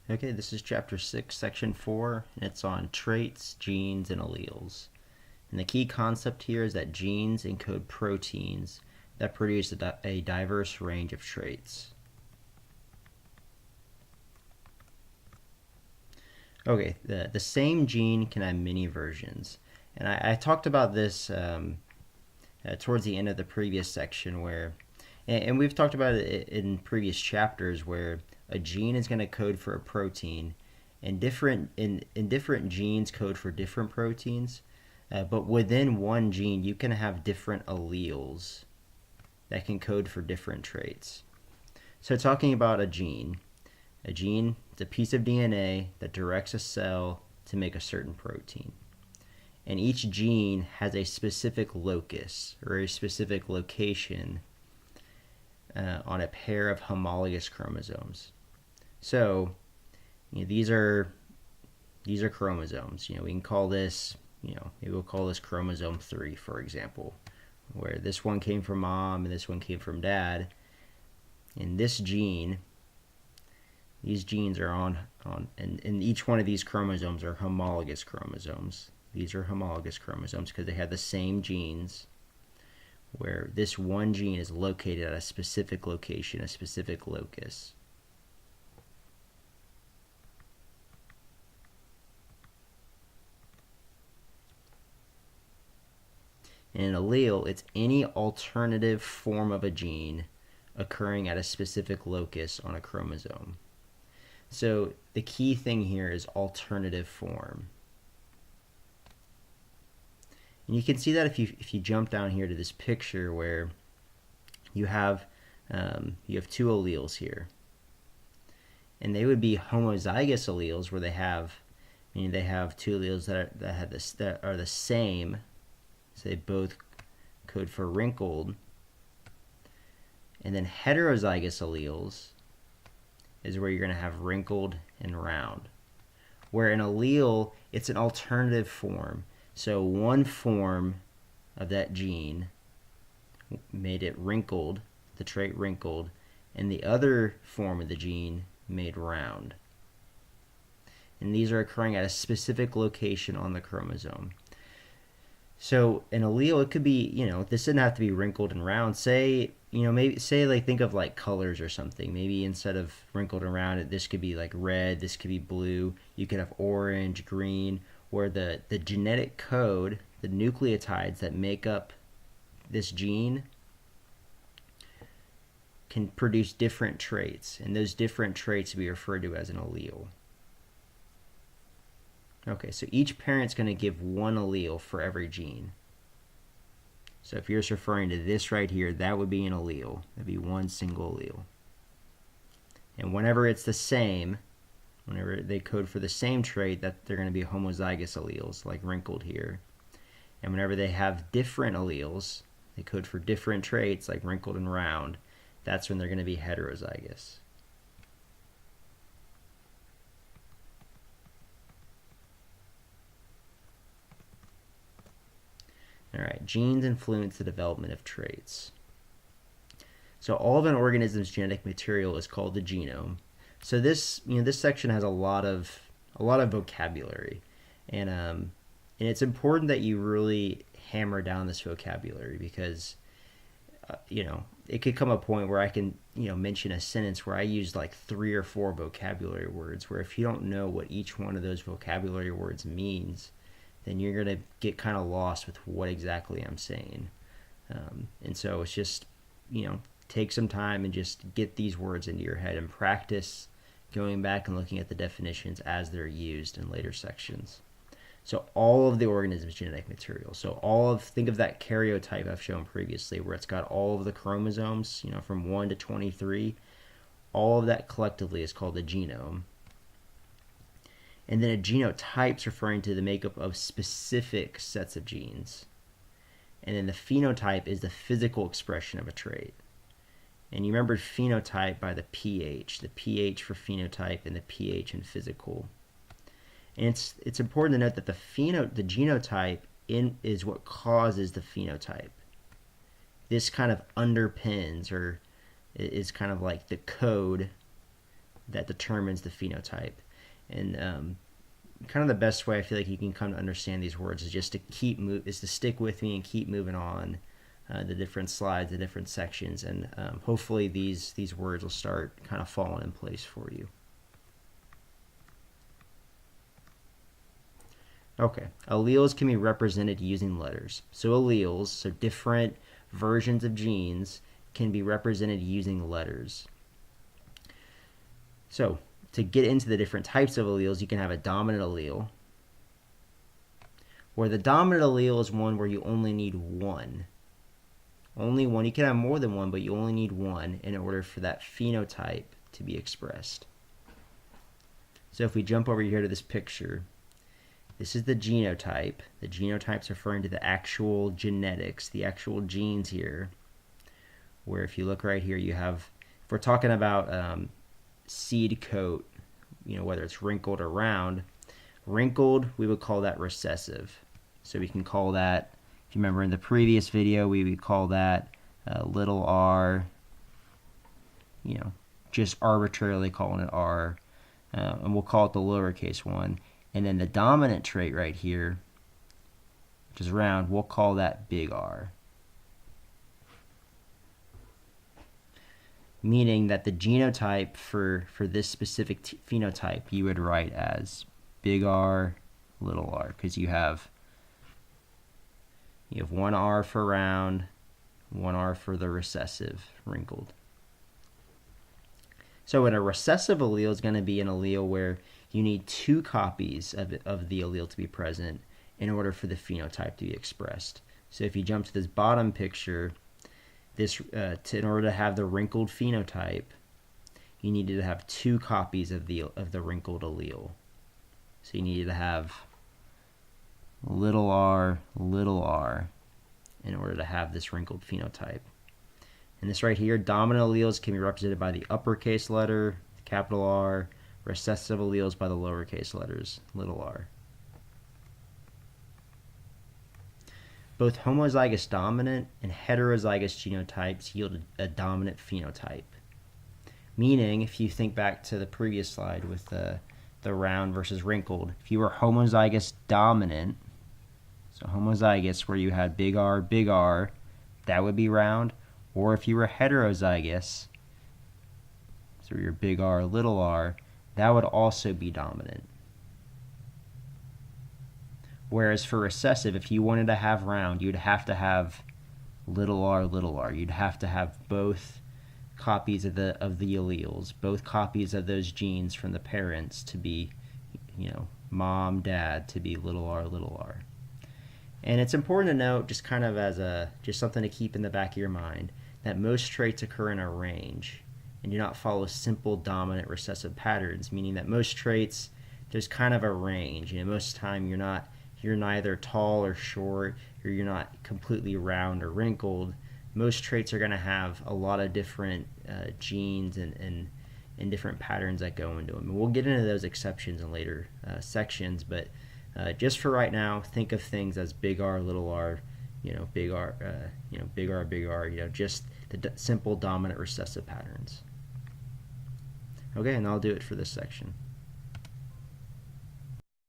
Okay, this is chapter 6, section 4, and it's on traits, genes, and alleles. And the key concept here is that genes encode proteins that produce a diverse range of traits. Okay, the same gene can have many versions. And I talked about this towards the end of the previous section and we've talked about it in previous chapters where a gene is going to code for a protein, and different genes code for different proteins. But within one gene, you can have different alleles that can code for different traits. So talking about a gene is a piece of DNA that directs a cell to make a certain protein. And each gene has a specific locus or a specific location on a pair of homologous chromosomes. So these are chromosomes. We can call this, maybe we'll call this chromosome 3, for example, where this one came from mom and this one came from dad. And this gene, these genes are and each one of these chromosomes are homologous chromosomes. These are homologous chromosomes because they have the same genes, where this one gene is located at a specific location, a specific locus. In an allele, it's any alternative form of a gene occurring at a specific locus on a chromosome. So the key thing here is alternative form. And you can see that if you jump down here to this picture where you have two alleles here, and they would be homozygous alleles where they have two alleles that are the same, so they both code for wrinkled. And then heterozygous alleles is where you're going to have wrinkled and round. Where an allele, it's an alternative form. So one form of that gene made it wrinkled, the trait wrinkled, and the other form of the gene made round. And these are occurring at a specific location on the chromosome. So an allele, it could be, this doesn't have to be wrinkled and round. Say, think of like colors or something. Maybe instead of wrinkled and round, this could be like red, this could be blue. You could have orange, green, where the genetic code, the nucleotides that make up this gene can produce different traits, and those different traits we refer to as an allele. Okay, so each parent's going to give one allele for every gene. So if you're just referring to this right here, that would be an allele. That'd be one single allele. And whenever it's the same, whenever they code for the same trait, that they're going to be homozygous alleles, like wrinkled here. And whenever they have different alleles, they code for different traits, like wrinkled and round, that's when they're going to be heterozygous. All right, genes influence the development of traits. So all of an organism's genetic material is called the genome. So this section has a lot of vocabulary, and it's important that you really hammer down this vocabulary because it could come a point where I can mention a sentence where I use like 3 or 4 vocabulary words, where if you don't know what each one of those vocabulary words means, then you're going to get kind of lost with what exactly I'm saying. And so it's just, take some time and just get these words into your head and practice going back and looking at the definitions as they're used in later sections. So all of the organism's genetic material. So think of that karyotype I've shown previously where it's got all of the chromosomes, from 1 to 23. All of that collectively is called the genome. And then a genotype is referring to the makeup of specific sets of genes. And then the phenotype is the physical expression of a trait. And you remember phenotype by the pH for phenotype and the pH in physical. And it's important to note that the genotype is what causes the phenotype. This kind of underpins or is kind of like the code that determines the phenotype. And kind of the best way I feel like you can come to understand these words is just to stick with me and keep moving on the different slides, the different sections, and hopefully these words will start kind of falling in place for you. Okay, alleles can be represented using letters. So alleles, so different versions of genes, can be represented using letters. So to get into the different types of alleles, you can have a dominant allele, where the dominant allele is one where you only need one. Only one. You can have more than one, but you only need one in order for that phenotype to be expressed. So if we jump over here to this picture, this is the genotype. The genotype's referring to the actual genetics, the actual genes here, where if you look right here, you have, if we're talking about seed coat, whether it's wrinkled or round, wrinkled, we would call that recessive. So we can call that, if you remember in the previous video, we would call that little r, just arbitrarily calling it r, and we'll call it the lowercase one. And then the dominant trait right here, which is round, we'll call that big R. Meaning that the genotype for this specific phenotype you would write as big R, little r, because you have one R for round, one R for the recessive, wrinkled. So a recessive allele is going to be an allele where you need two copies of the allele to be present in order for the phenotype to be expressed. So if you jump to this bottom picture, in order to have the wrinkled phenotype, you needed to have two copies of the wrinkled allele. So you needed to have little r in order to have this wrinkled phenotype. And this right here, dominant alleles can be represented by the uppercase letter, capital R, recessive alleles by the lowercase letters, little r. Both homozygous dominant and heterozygous genotypes yield a dominant phenotype. Meaning, if you think back to the previous slide with the round versus wrinkled, if you were homozygous dominant, so homozygous where you had big R, that would be round. Or if you were heterozygous, so your big R, little r, that would also be dominant. Whereas for recessive, if you wanted to have round, you'd have to have little r. You'd have to have both copies of the alleles, both copies of those genes from the parents to be, mom, dad, to be little r. And it's important to note, just kind of as just something to keep in the back of your mind, that most traits occur in a range and do not follow simple dominant recessive patterns, meaning that most traits, there's kind of a range. Most of the time you're neither tall or short, or you're not completely round or wrinkled. Most traits are going to have a lot of different genes and different patterns that go into them. And we'll get into those exceptions in later sections, but just for right now, think of things as big R, little r, big R, big R, just the simple dominant recessive patterns. Okay, and I'll do it for this section.